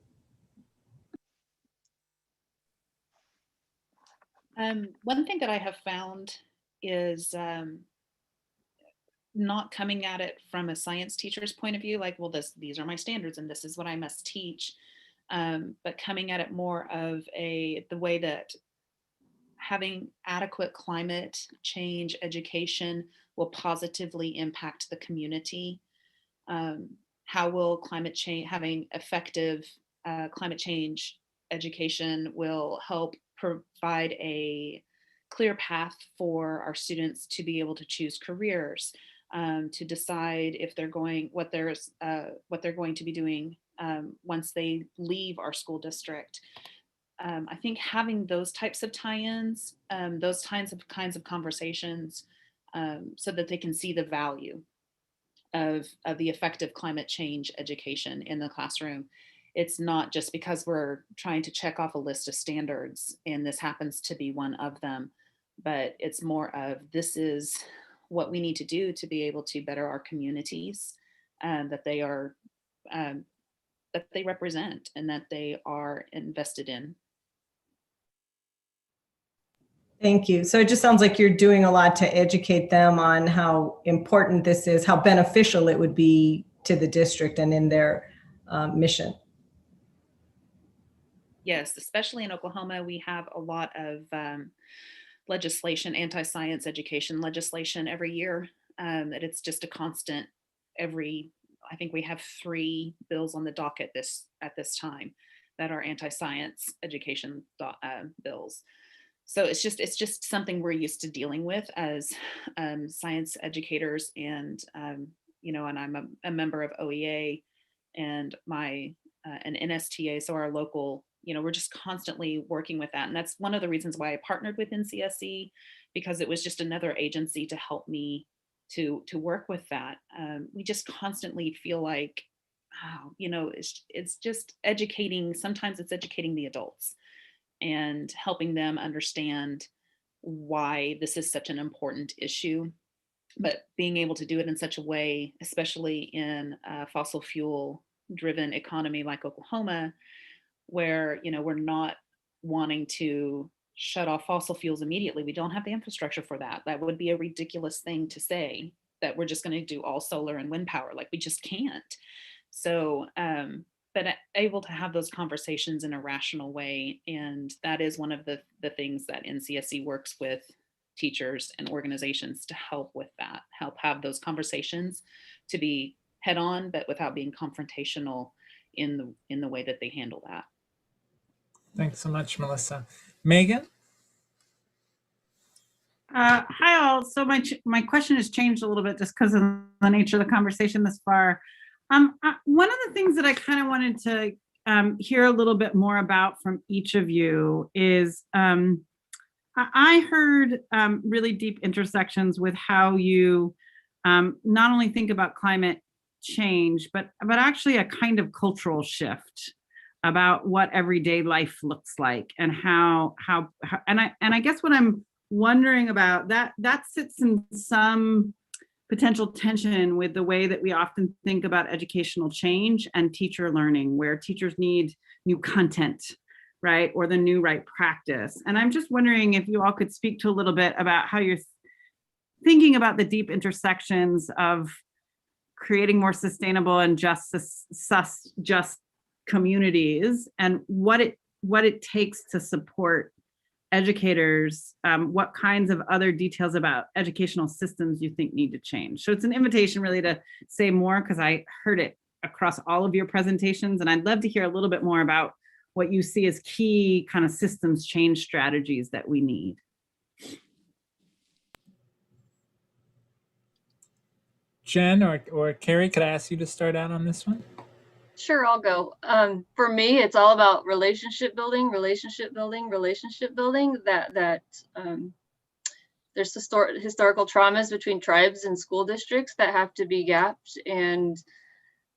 One thing that I have found is not coming at it from a science teacher's point of view, like, well, these are my standards and this is what I must teach, but coming at it more of the way that having adequate climate change education will positively impact the community. How will climate change, having effective climate change education will help provide a clear path for our students to be able to choose careers, to decide if they're going, what they're going to be doing once they leave our school district. I think having those types of tie-ins, those kinds of conversations, so that they can see the value of the effective climate change education in the classroom. It's not just because we're trying to check off a list of standards and this happens to be one of them, but it's more of, this is what we need to do to be able to better our communities that they are, that they represent and that they are invested in. Thank you. So it just sounds like you're doing a lot to educate them on how important this is, how beneficial it would be to the district and in their mission. Yes, especially in Oklahoma, we have a lot of legislation, anti-science education legislation every year. That it's just a constant. I think we have 3 bills on the docket at this time that are anti-science education bills. So it's just something we're used to dealing with as science educators, and you know, and I'm a member of OEA and an NSTA, so our local, you know, we're just constantly working with that, and that's one of the reasons why I partnered with NCSE, because it was just another agency to help me to work with that. We just constantly feel like, oh, you know, it's just educating. Sometimes it's educating the adults and helping them understand why this is such an important issue, but being able to do it in such a way, especially in a fossil fuel driven economy like Oklahoma, where, you know, we're not wanting to shut off fossil fuels immediately. We don't have the infrastructure for that. That would be a ridiculous thing to say, that we're just going to do all solar and wind power. Like, we just can't. So, but able to have those conversations in a rational way. And that is one of the things that NCSE works with teachers and organizations to help with that, help have those conversations to be head on, but without being confrontational in the way that they handle that. Thanks so much, Melissa. Megan? Hi all. So my question has changed a little bit just because of the nature of the conversation this far. One of the things that I kind of wanted to hear a little bit more about from each of you is I heard really deep intersections with how you not only think about climate change, but actually a kind of cultural shift about what everyday life looks like, and how and I guess what I'm wondering about that sits in some potential tension with the way that we often think about educational change and teacher learning, where teachers need new content, right? Or the new right practice. And I'm just wondering if you all could speak to a little bit about how you're thinking about the deep intersections of creating more sustainable and just communities, and what it takes to support educators, what kinds of other details about educational systems you think need to change. So it's an invitation really to say more, because I heard it across all of your presentations, and I'd love to hear a little bit more about what you see as key kind of systems change strategies that we need. Jen or Carrie, could I ask you to start out on this one? Sure, I'll go. For me, it's all about relationship building. There's historical traumas between tribes and school districts that have to be gapped, and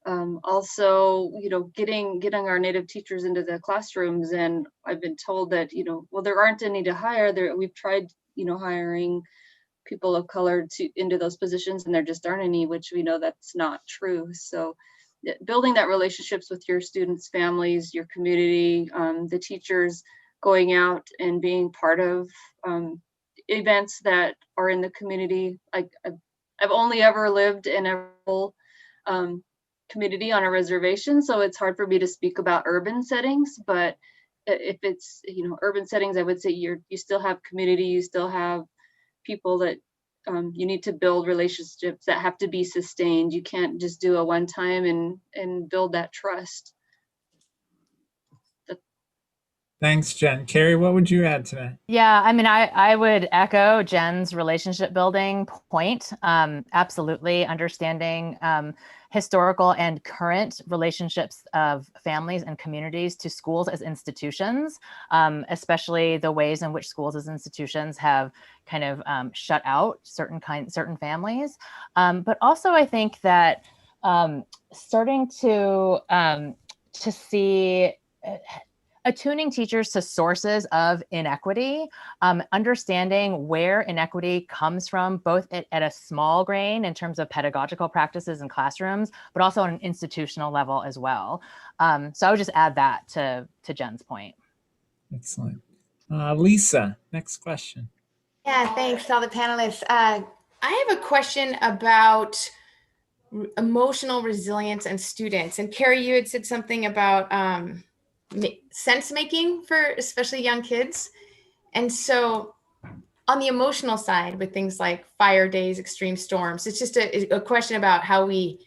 also, you know, getting our Native teachers into the classrooms. And I've been told that, you know, well, there aren't any to hire. We've tried, you know, hiring people of color into those positions, and there just aren't any, which we know that's not true. So building that relationships with your students' families, your community, the teachers, going out and being part of events that are in the community. I've only ever lived in a rural community on a reservation, so it's hard for me to speak about urban settings, but if it's, urban settings, I would say you still have community, you still have people that you need to build relationships that have to be sustained. You can't just do a one time and build that trust. Thanks, Jen. Carrie, what would you add to that? Yeah, I mean, I would echo Jen's relationship building point. Absolutely understanding historical and current relationships of families and communities to schools as institutions, especially the ways in which schools as institutions have kind of shut out certain families. But also, I think that starting to see attuning teachers to sources of inequity, understanding where inequity comes from, both at a small grain in terms of pedagogical practices in classrooms, but also on an institutional level as well. So I would just add that to Jen's point. Excellent. Lisa, next question. Yeah, thanks to all the panelists. I have a question about emotional resilience and students. And Carrie, you had said something about sense making for especially young kids. And so on the emotional side with things like fire days, extreme storms, it's just a question about how we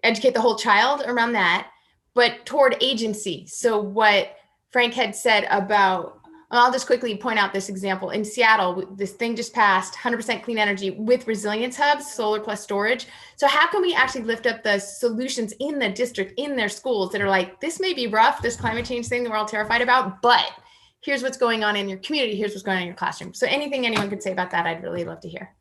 educate the whole child around that, but toward agency. So what Frank had said about, I'll just quickly point out this example. In Seattle, this thing just passed, 100% clean energy with resilience hubs, solar plus storage. So how can we actually lift up the solutions in the district, in their schools that are like, this may be rough, this climate change thing that we're all terrified about, but here's what's going on in your community, here's what's going on in your classroom. So anything anyone could say about that, I'd really love to hear.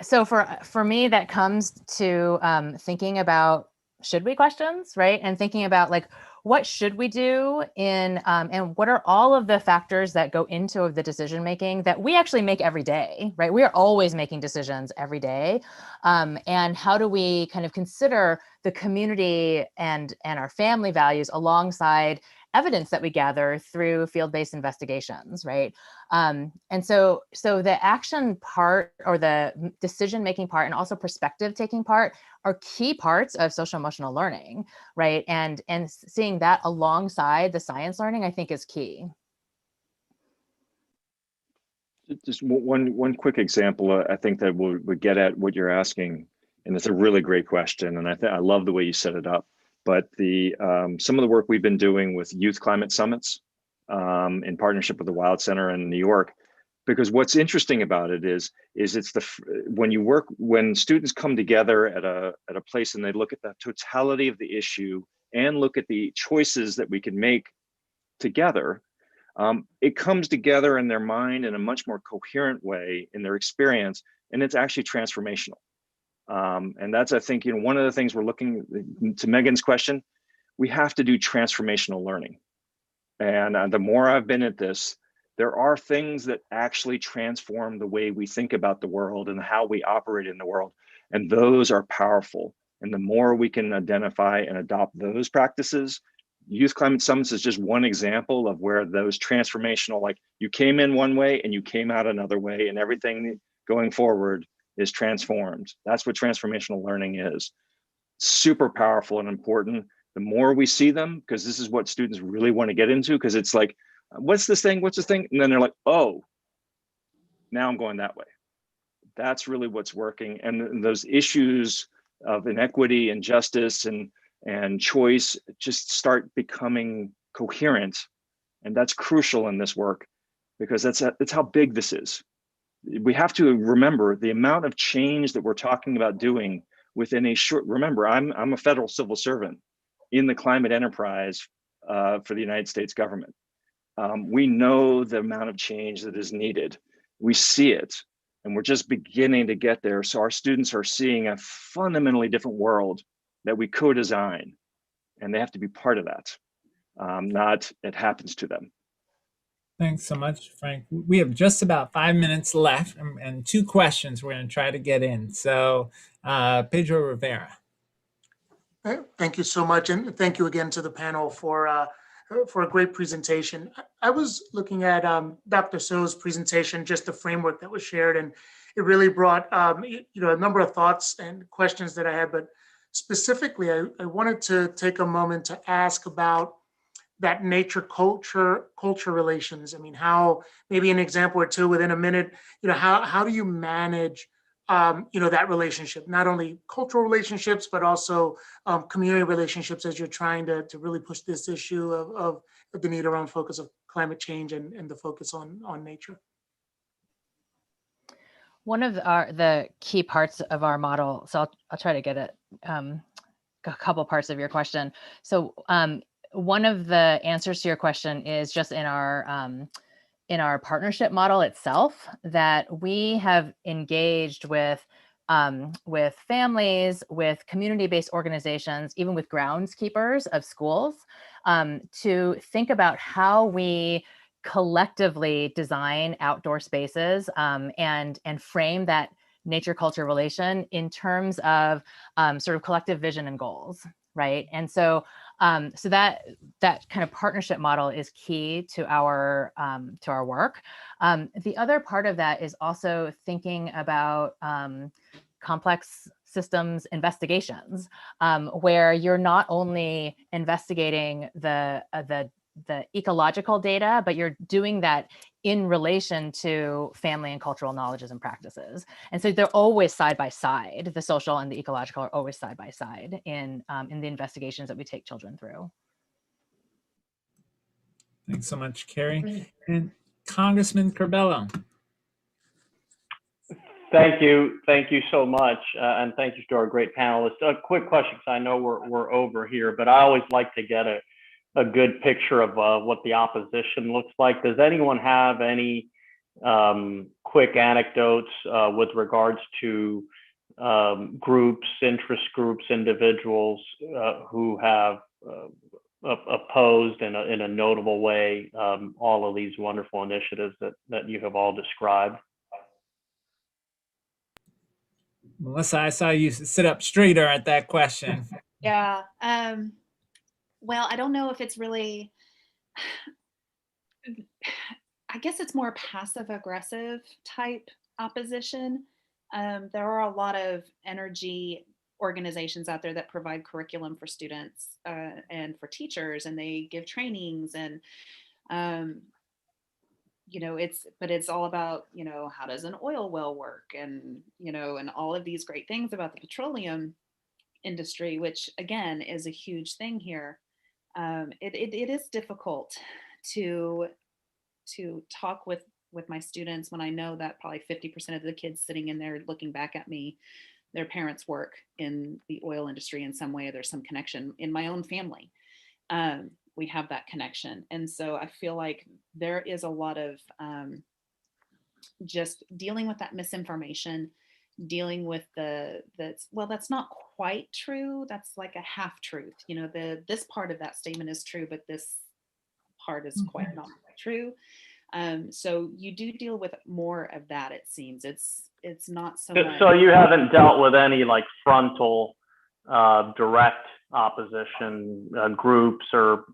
So for me, that comes to thinking about should we questions, right? And thinking about like, what should we do in, and what are all of the factors that go into the decision-making that we actually make every day, right? We are always making decisions every day. And how do we kind of consider the community and our family values alongside evidence that we gather through field-based investigations, right? And so the action part or the decision-making part and also perspective-taking part are key parts of social emotional learning, right? And seeing that alongside the science learning, I think is key. Just one quick example, I think that would get at what you're asking, and it's a really great question, and I love the way you set it up. But some of the work we've been doing with youth climate summits in partnership with the Wild Center in New York, because what's interesting about it is it's when students come together at a place and they look at the totality of the issue and look at the choices that we can make together, it comes together in their mind in a much more coherent way in their experience, and it's actually transformational. And that's, I think, one of the things we're looking to Megan's question, we have to do transformational learning. And the more I've been at this, there are things that actually transform the way we think about the world and how we operate in the world. And those are powerful. And the more we can identify and adopt those practices, Youth Climate Summits is just one example of where those transformational, like you came in one way and you came out another way, and everything going forward is transformed. That's what transformational learning is. Super powerful and important. The more we see them, because this is what students really want to get into, because it's like, what's this thing? What's this thing? And then they're like, oh, now I'm going that way. That's really what's working. And those issues of inequity and justice and choice just start becoming coherent. And that's crucial in this work, because that's how big this is. We have to remember the amount of change that we're talking about doing within a short, remember, I'm a federal civil servant in the climate enterprise for the United States government. We know the amount of change that is needed. We see it, and we're just beginning to get there. So our students are seeing a fundamentally different world that we co-design, and they have to be part of that, not it happens to them. Thanks so much, Frank. We have just about 5 minutes left and 2 questions we're going to try to get in. So Pedro Rivera. Thank you so much. And thank you again to the panel for a great presentation. I was looking at Dr. Zhou's presentation, just the framework that was shared, and it really brought a number of thoughts and questions that I had. But specifically, I wanted to take a moment to ask about that nature culture relations. I mean, how, maybe an example or two within a minute, how do you manage that relationship, not only cultural relationships, but also community relationships as you're trying to really push this issue of the need around focus of climate change and the focus on nature? One of the key parts of our model, so I'll try to get it, a couple parts of your question. So one of the answers to your question is just in our partnership model itself, that we have engaged with families, with community-based organizations, even with groundskeepers of schools, to think about how we collectively design outdoor spaces and frame that nature culture relation in terms of sort of collective vision and goals, right? And so that kind of partnership model is key to our work. The other part of that is also thinking about complex systems investigations, where you're not only investigating the ecological data, but you're doing that in relation to family and cultural knowledges and practices. And so they're always side by side. The social and the ecological are always side by side in the investigations that we take children through. Thanks so much, Carrie. And Congressman Curbelo. Thank you so much, and thank you to our great panelists. A quick question, because I know we're over here, but I always like to get a good picture of what the opposition looks like. Does anyone have any quick anecdotes with regards to groups, interest groups, individuals who have opposed in a notable way all of these wonderful initiatives that you have all described? Melissa, I saw you sit up straighter at that question. Yeah. Well, I don't know if it's really, I guess it's more passive aggressive type opposition. There are a lot of energy organizations out there that provide curriculum for students and for teachers, and they give trainings, and it's all about, how does an oil well work, and and all of these great things about the petroleum industry, which again is a huge thing here. It is difficult to talk with my students when I know that probably 50% of the kids sitting in there looking back at me, their parents work in the oil industry in some way, or there's some connection in my own family. We have that connection. And so I feel like there is a lot of just dealing with that misinformation, dealing with that's not quite true. That's like a half truth. This part of that statement is true, but this part is quite not true. So you do deal with more of that, it seems. It's not so much. So you haven't dealt with any like frontal direct opposition groups, or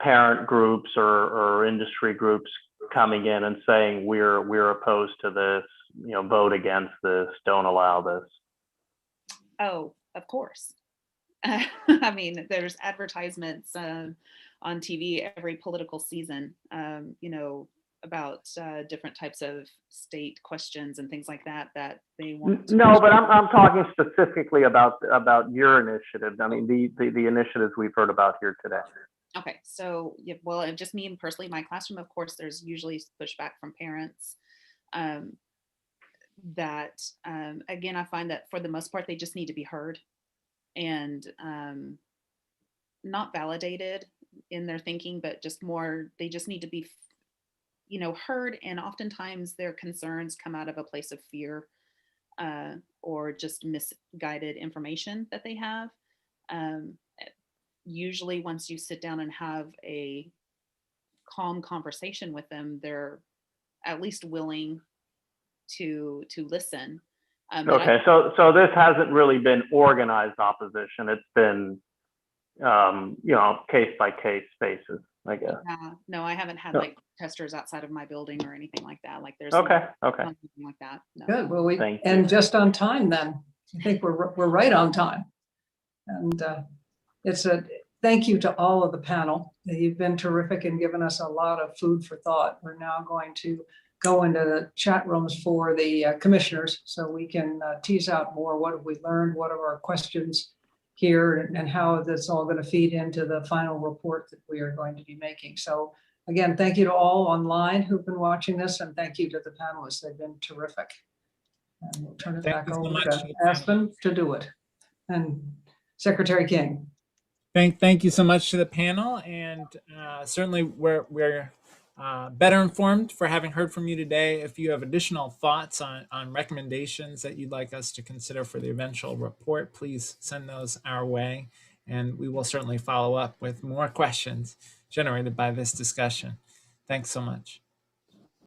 parent groups or industry groups coming in and saying we're opposed to this, vote against this, don't allow this? Oh, of course. I mean, there's advertisements on TV every political season, about different types of state questions and things like that they want. No, but I'm talking specifically about your initiative. I mean, the initiatives we've heard about here today. Okay, so yeah, well, just me personally, in my classroom, of course, there's usually pushback from parents. Again, I find that for the most part, they just need to be heard and not validated in their thinking, but just more, they just need to be heard. And oftentimes their concerns come out of a place of fear or just misguided information that they have. Usually once you sit down and have a calm conversation with them, they're at least willing to listen. Okay, so this hasn't really been organized opposition. It's been case by case basis, I guess. No, I haven't had like testers outside of my building or anything like that. Like there's okay, nothing like that. No. Good. Well, and just on time then. I think we're right on time. And it's a thank you to all of the panel. You've been terrific and given us a lot of food for thought. We're now going to go into the chat rooms for the commissioners so we can tease out more. What have we learned? What are our questions here, and how that's all going to feed into the final report that we are going to be making. So again, thank you to all online who've been watching this, and thank you to the panelists. They've been terrific. And we'll turn it Thank back you so over much to to the panel. Aspen to do it. And Secretary King. Thank you so much to the panel, and certainly we're better informed for having heard from you today. If you have additional thoughts on recommendations that you'd like us to consider for the eventual report, please send those our way, and we will certainly follow up with more questions generated by this discussion. Thanks so much.